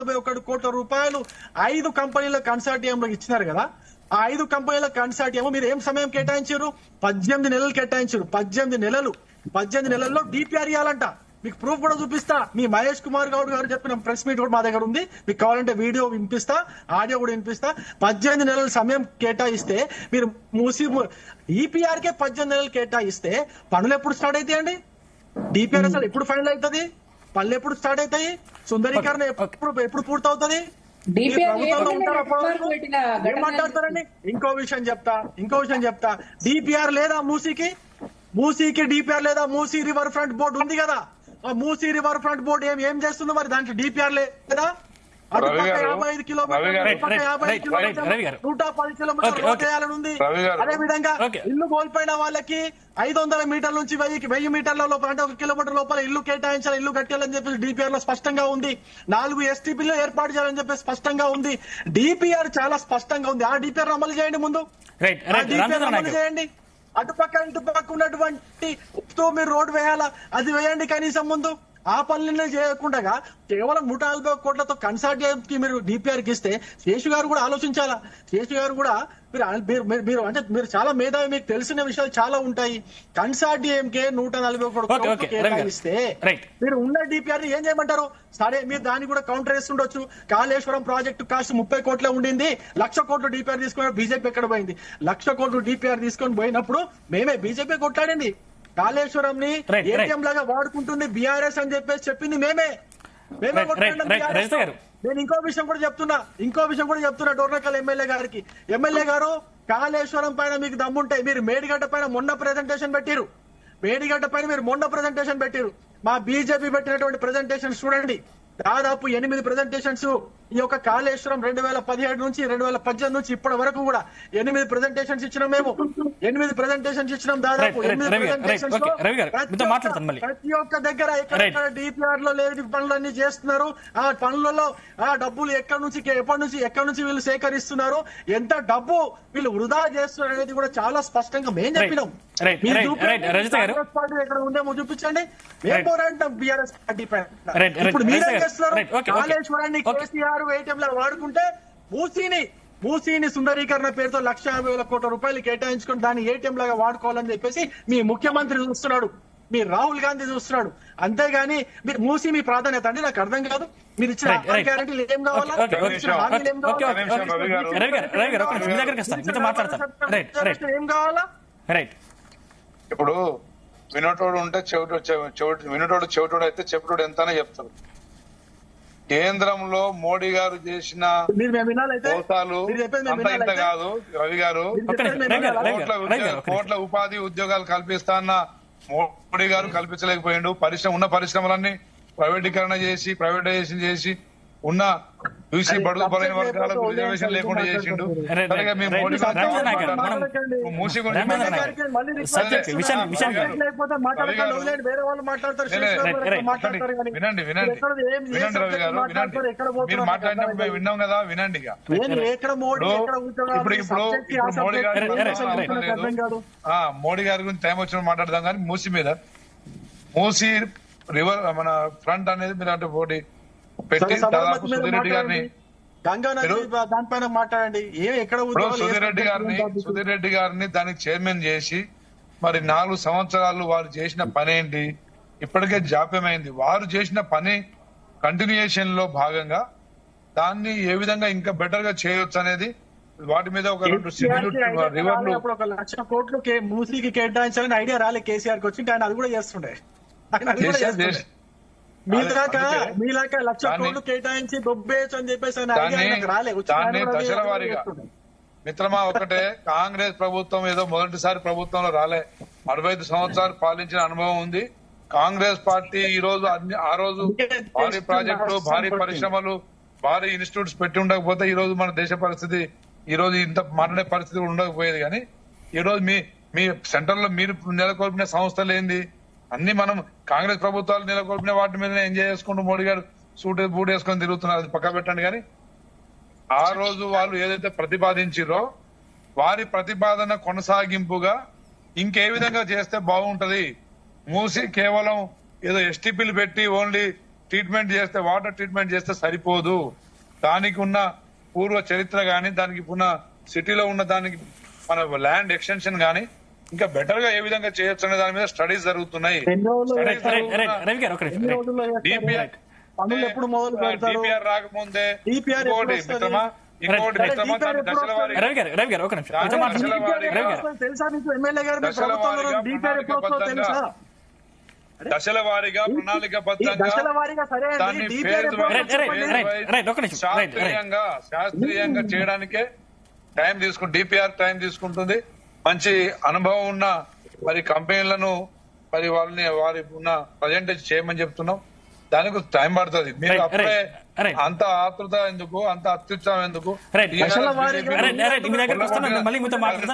కోట్ల రూపాయలు 5 కంపెనీల కన్సార్టియంలో ఇచ్చినారు కదా. ఆ 5 కంపెనీల కన్సార్టియం మీరు ఏం సమయం కేటాయించారు? 18 నెలలు కేటాయించారు. 18 నెలల్లో డిపిఆర్ ఇవ్వాలంట. మీకు ప్రూఫ్ కూడా చూపిస్తా. మీ మహేష్ కుమార్ గౌడ్ గారు చెప్పిన ప్రెస్ మీట్ కూడా మా దగ్గర ఉంది. మీకు కావాలంటే వీడియో వినిపిస్తా, ఆడియో కూడా వినిపిస్తా. 18 నెలల సమయం కేటాయిస్తే మీరు ఈపీఆర్ కే 18 నెలలు కేటాయిస్తే పనులు ఎప్పుడు స్టార్ట్ అవుతాయండి? డిపిఆర్ అసలు ఎప్పుడు ఫైనల్ అవుతుంది? పనులు ఎప్పుడు స్టార్ట్ అవుతాయి? సుందరీకరణ ఎప్పుడు పూర్తవుతుంది? ప్రభుత్వంలో ఉంటారా? ఏం మాట్లాడతారండి? ఇంకో విషయం చెప్తా. డిపిఆర్ లేదా మూసీకి డిపిఆర్ లేదా? మూసీ రివర్ ఫ్రంట్ బోర్డు ఉంది కదా. ఆ మూసీ రివర్ ఫ్రంట్ బోర్డు ఏం చేస్తుంది మరి? దాంట్లో డిపిఆర్ లేదా? 55 కిలోమీటర్లు 110 కిలోమీటర్లు రోడ్ వేయాలని ఉంది. అదే విధంగా ఇల్లు కోల్పోయిన వాళ్ళకి 500 మీటర్ల నుంచి 1000 మీటర్ల లోపల, అంటే 1 కిలోమీటర్ లోపల ఇల్లు కేటాయించాలి, ఇల్లు కట్టాలని చెప్పేసి డిపిఆర్ లో స్పష్టంగా ఉంది. 4 ఎస్టీపీలు ఏర్పాటు చేయాలని చెప్పేసి స్పష్టంగా ఉంది. డిపిఆర్ చాలా స్పష్టంగా ఉంది. ఆ డిపిఆర్ అమలు చేయండి. ముందు అమలు చేయండి. అటుపక్క ఇటుపక్క ఉన్నటువంటి మీరు రోడ్డు వేయాలా, అది వేయండి కనీసం ముందు. ఆ పనులనే చేయకుండా కేవలం 140 కోట్లతో కన్సార్టియంకి మీరు డిపిఆర్ కి ఇస్తే శేషు గారు కూడా ఆలోచించాలా. శేషు గారు కూడా మీరు చాలా మేధావి, మీకు తెలిసిన విషయాలు చాలా ఉంటాయి. కన్సార్టియంకే 140 కోట్లు కేటాయిస్తే మీరు ఉన్న డిపిఆర్ ఏం చేయమంటారు? సరే, మీరు దాన్ని కూడా కౌంటర్ వేస్తుండొచ్చు. కాళేశ్వరం ప్రాజెక్టు కాస్ట్ 30 కోట్లే ఉండింది, 1,00,000 కోట్లు డిపిఆర్ తీసుకుని బీజేపీ ఎక్కడ పోయింది? 1,00,000 కోట్లు డిపిఆర్ తీసుకొని పోయినప్పుడు బీజేపీ కొట్లాడింది. కాళేశ్వరం ని ఏటీఎం లాగా వాడుకుంటుంది బీఆర్ఎస్ అని చెప్పేసి చెప్పింది మేమే. నేను ఇంకో విషయం కూడా చెప్తున్నా డోర్నకల్ ఎమ్మెల్యే గారు, కాళేశ్వరం పైన మీకు దమ్ముంటే మీరు మేడిగడ్డ పైన మొన్న ప్రెజెంటేషన్ పెట్టిరు. మా బీజేపీ పెట్టినటువంటి ప్రెజెంటేషన్ చూడండి. దాదాపు 8 ప్రెజెంటేషన్స్ ఈ యొక్క కాళేశ్వరం 2017 నుంచి 2018 నుంచి ఇప్పటి వరకు కూడా 8 ప్రెజెంటేషన్స్ ఇచ్చినాం. మేము 8 ప్రెజెంటేషన్స్ ఇచ్చినాం. దాదాపు 8 ప్రెజెంటేషన్స్ ప్రతి ఒక్క దగ్గర ఎక్కడ డిపిఆర్ లో లేని పనులన్నీ చేస్తున్నారు. ఆ పనులలో ఆ డబ్బులు ఎక్కడి నుంచి వీళ్ళు సేకరిస్తున్నారు, ఎంత డబ్బు వీళ్ళు వృధా చేస్తున్నారు అనేది కూడా చాలా స్పష్టంగా మేము చెప్పినాం. ఎక్కడ ఉందేమో చూపించండి. మేము పోరాడతాం బీఆర్ఎస్ పార్టీ పైన. ఇప్పుడు మీరేం చేస్తున్నారు? కాళేశ్వరాన్ని కేసీఆర్ ఏటీఎం లా వాడుకుంటే మూసీని సుందరీకరణ పేరుతో 1,50,000 కోట్ల రూపాయలు కేటాయించుకుని దాన్ని ఏటీఎం లాగా వాడుకోవాలని చెప్పేసి మీ ముఖ్యమంత్రి చూస్తున్నాడు, మీ రాహుల్ గాంధీ చూస్తున్నాడు. అంతేగాని మీరు మూసీ మీ ప్రాధాన్యత అండి నాకు అర్థం కాదు. మీరు ఇచ్చిన గ్యారెంటీలు ఏం కావాలా? ఏం కావాలా? ఇప్పుడు వినోటోడు ఉంటే వినోటోడు చెవిటోడు అయితే చెవిటోడు ఎంతనే చెప్తారు. కేంద్రంలో మోడీ గారు చేసిన మోసాలు అంత ఇంత కాదు. రవి గారు కోట్ల ఉపాధి ఉద్యోగాలు కల్పిస్తాన్న మోడీ గారు కల్పించలేకపోయిండు. ఉన్న పరిశ్రమలన్నీ ప్రైవేటైజేషన్ చేసి ఉన్న చూసి బడుగు బలైన వర్గాలకు రిజర్వేషన్ లేకుండా చేసిండు. మోడీ వినండి రవి గారు, మీరు మాట్లాడినప్పుడు మేము విన్నాం కదా, వినండి. మోడీ గారి గురించి టైం వచ్చినప్పుడు మాట్లాడదాం. కానీ మూసీ రివర్ మన ఫ్రంట్ అనేది మీరు అంటే పోటీ పెట్టి దాదాపు సుధీర్ రెడ్డి గారిని దానికి చైర్మన్ చేసి మరి 4 సంవత్సరాలు వారు చేసిన పని ఏంటి? ఇప్పటికే జాప్యమైంది. వారు చేసిన పని కంటిన్యూయేషన్ లో భాగంగా దాన్ని ఏ విధంగా ఇంకా బెటర్ గా చేయొచ్చు అనేది వాటి మీద ఒక 2 రివర్లు 1,00,000 కోట్లు మూసీకి కేటాయించాలని ఐడియా రాలే కేసీఆర్ కి వచ్చి, ఆయన అది కూడా చేస్తుండే. మీలాగా 1,00,000 కోట్లు కేటాయించి దొబ్బేయచ్చు అని చెప్పేసి దాన్ని దశల వారీగా మిత్రమా ఒకటే. కాంగ్రెస్ ప్రభుత్వం ఏదో మొదటిసారి ప్రభుత్వంలో రాలే, 65 సంవత్సరాలు పాలించిన అనుభవం ఉంది కాంగ్రెస్ పార్టీ. ఆ రోజు భారీ ప్రాజెక్టులు, భారీ పరిశ్రమలు, భారీ ఇన్స్టిట్యూట్స్ పెట్టి ఉండకపోతే ఈ రోజు మన దేశ పరిస్థితి ఈ రోజు ఇంత మాట్లాడే పరిస్థితి ఉండకపోయేది. కానీ ఈ రోజు మీ సెంటర్ లో మీరు నెలకొల్పిన సంస్థలు ఏంది? అన్ని మనం కాంగ్రెస్ ప్రభుత్వాలు నెలకొల్పిన వాటి మీద ఎంజాయ్ చేసుకుంటూ మోడీ గారు బూట్ వేసుకొని తిరుగుతున్నారు. అది పక్క పెట్టండి. కానీ ఆ రోజు వాళ్ళు ఏదైతే ప్రతిపాదించారో వారి ప్రతిపాదన కొనసాగింపుగా ఇంకే విధంగా చేస్తే బాగుంటది? మూసి కేవలం ఏదో ఎస్టీపీలు పెట్టి ఓన్లీ ట్రీట్మెంట్ చేస్తే వాటర్ ట్రీట్మెంట్ చేస్తే సరిపోదు. దానికి ఉన్న పూర్వ చరిత్ర గాని, దానికి ఉన్న సిటీలో ఉన్న దానికి మన ల్యాండ్ ఎక్స్టెన్షన్ గాని ఇంకా బెటర్ గా ఏ విధంగా చేయొచ్చు అనే దాని మీద స్టడీస్ జరుగుతున్నాయి. ఎన్ని రోజుల్లో Studies జరుగుతున్న రవి గారు ఒక నిమిషం. ఎన్ని రోజుల్లో చేస్తారు? పనులు ఎప్పుడు మొదలు పెడతారు? డిపిఆర్ రాకముందే DPR ఇంకోటి ఎప్పుడు మిత్రమా ఇంకోటి Right. మిత్రమా దాన్ని దశల వారీగా రవి గారు ఒక నిమిషం. దాని మీతో మాట్లాడండి. దశల వారీగా రవి గారు తెలుసా మీకు ఎమ్మెల్యే గారు మీ దశల ప్రభుత్వంలో వారీగా DPR ఎప్పుడు వస్తుందో తెలుసా? దశల వారీగా ఈ ప్రణాళికబద్ధంగా దశల వారీగా సరే అండి, దాన్ని DPR phase ఎప్పుడు wise, వస్తుందో చెప్పండి. రైట్ ఒక నిమిషం. రైట్ శాస్త్రీయంగా చేయడానికే టైం డిపిఆర్ టైం తీసుకుంటుంది. మంచి అనుభవం ఉన్న మరి కంపెనీలను మరి వారి ఉన్న ప్రజెంటేజ్ చేయమని చెప్తున్నాం. దానికి టైం పడుతుంది. మీరు Right, అప్పుడే right. అంత ఆతృత ఎందుకు, అంత అత్యుత్సాహం ఎందుకు? రైట్ దశల వారీగా మీ దగ్గరకు వస్తాను, మళ్ళీ మీతో మాట్లాడతాను.